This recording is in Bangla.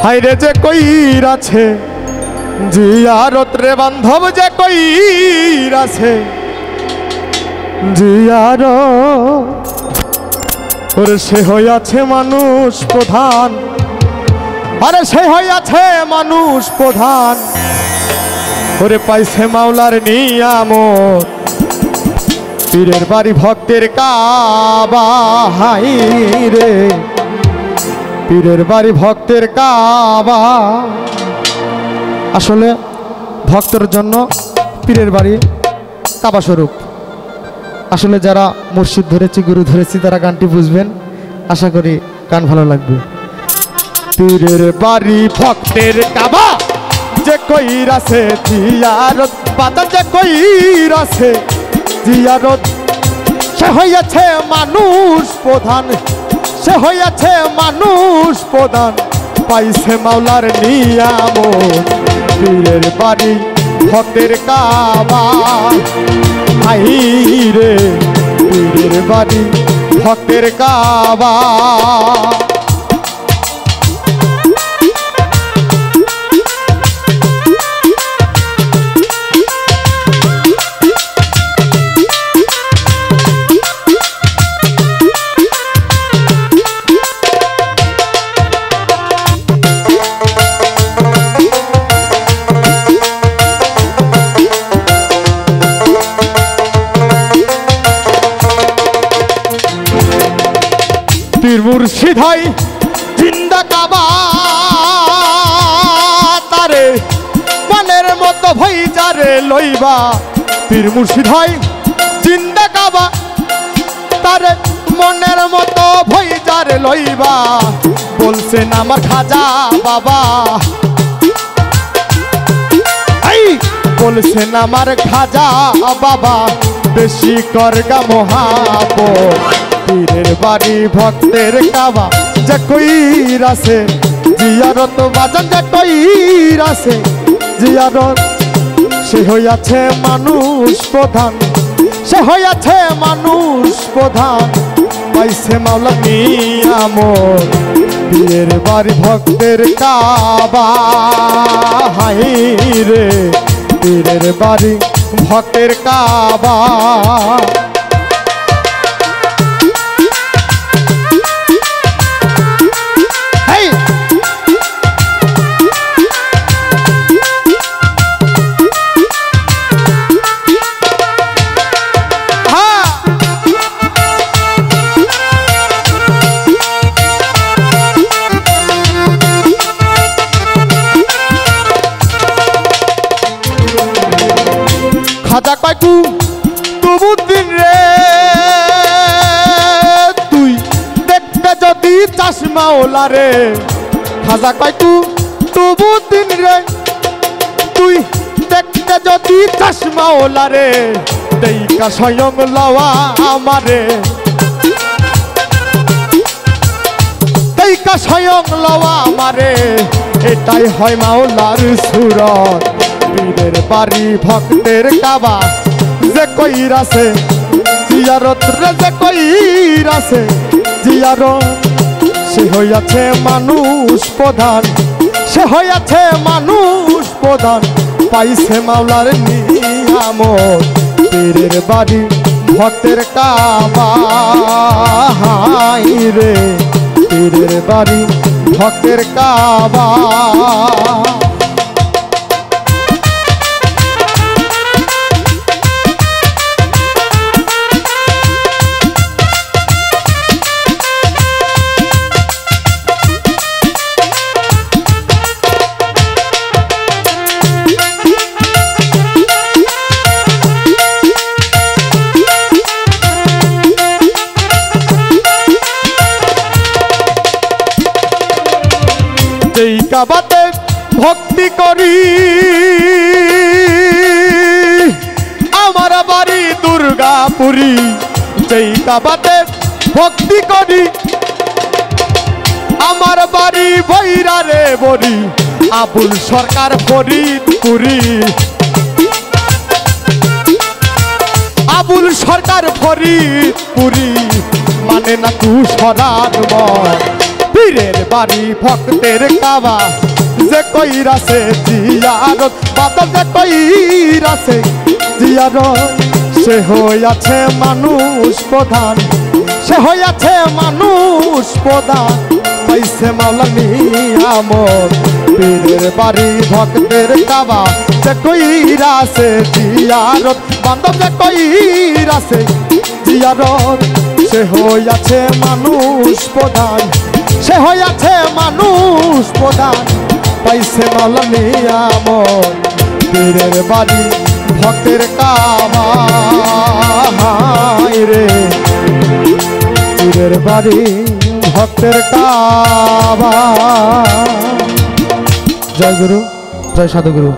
হাইরে যে কইর আছে জিয়ারত রে বান্ধব যে কইর আছে জিয়ারত ওরে সে হইয়াছে মানুষ প্রধান। আরে সে হইয়াছে মানুষ প্রধান ওরে পাইছে মাওলার নিয়ামত। পীরের বাড়ি ভক্তের কাবা, হাই রে পীরের বাড়ি ভক্তের কাবা। আসলে ভক্তের জন্য পীরের বাড়ি কাবা স্বরূপ। আসলে যারা মুর্শিদ ধরেছি গুরু ধরেছি তারা গানটি বুঝবেন, আশা করি গান ভালো লাগবে। পীরের বাড়ি ভক্তের কাবা যে কইর আছে জিয়ারত, পাতা যে কইর আছে জিয়ারত সে হইয়াছে মানুষ প্রধান, সে হইয়াছে মানুষ প্রধান পাইছে মাওলার নিয়ামত। পীরের বাড়ি ভক্তের কাবা, হাই রে পীরের বাড়ি ভক্তের কাবা। পীর মুর্শিদ হয় জিন্দা কাবা, তারে মনের মতো ভই যারে লইবা। পীর মুর্শিদ হয় জিন্দা কাবা, তারে মনের মতো ভই যারে লইবা। বলছেন আমার খাজা বাবা, বলছেন আমার খাজা বাবা বেশি করগা মহাবত। পীরের বাড়ি ভক্তের কাবা যে কইর আছে জিয়ারত, বাজান যে কইর আছে জিয়ারত সে হইয়াছে মানুষ প্রধান, সে হইয়াছে মানুষ প্রধান পাইছে মাওলা নিয়ামত। পীরের বাড়ি ভক্তের কাবা, হাই রে পীরের বাড়ি ভক্তের কাবা। খাজা কয়কু তুবুদ্দিন রে তুই দেখতে যদি চাস মাওলা রে। খাজা কয়কু তুবুদ্দিন রে তুই দেখতে যদি চাস মাওলা রে। দেইকা স্বয়ং লওয়া আমারে, দেইকা স্বয়ং লওয়া আমারে, এটাই হয় মাওলার সুরত। পীরের বাড়ি ভক্তের কাবা যে কইর আছে জিয়ারত রে যে কইর আছে জিয়ারত সে হইয়াছে মানুষ প্রধান, সে হইয়াছে মানুষ প্রধান পাইছে মাওলার নিয়ামত। পীরের বাড়ি ভক্তের কাবা, হাই রে পীরের বাড়ি ভক্তের কাবা। যেই কাবাতে ভক্তি করি আমার বাড়ি দুর্গাপুরী, যেই কাবাতে ভক্তি করি আমার বাড়ি বৈরারে বরি। আবুল সরকার ফরিদপুরি, আবুল সরকার ফরিদপুরি মানে না কুসরার মন পীরের বাড়ি ভক্তের কাবা যে কইরাছে জিয়ারত বাদল যে কইরাছে জিয়ারত সে হইয়াছে মানুষ প্রধান সে হইয়াছে মানুষ প্রধান পাইছে মাওলা নিয়ামত পীরের বাড়ি ভক্তের কাবা যে কইরাছে জিয়ারত বাদল যে কইরাছে জিয়ারত সে হইয়াছে মানুষ প্রধান সে হইয়াছে মানুষ প্রধান পাইছে মাওলা নিয়ামত পীরের বাড়ি ভক্তের কাবা রে পীরের বাড়ি ভক্তের কাবা। জয় গুরু, জয় সাধুগুরু।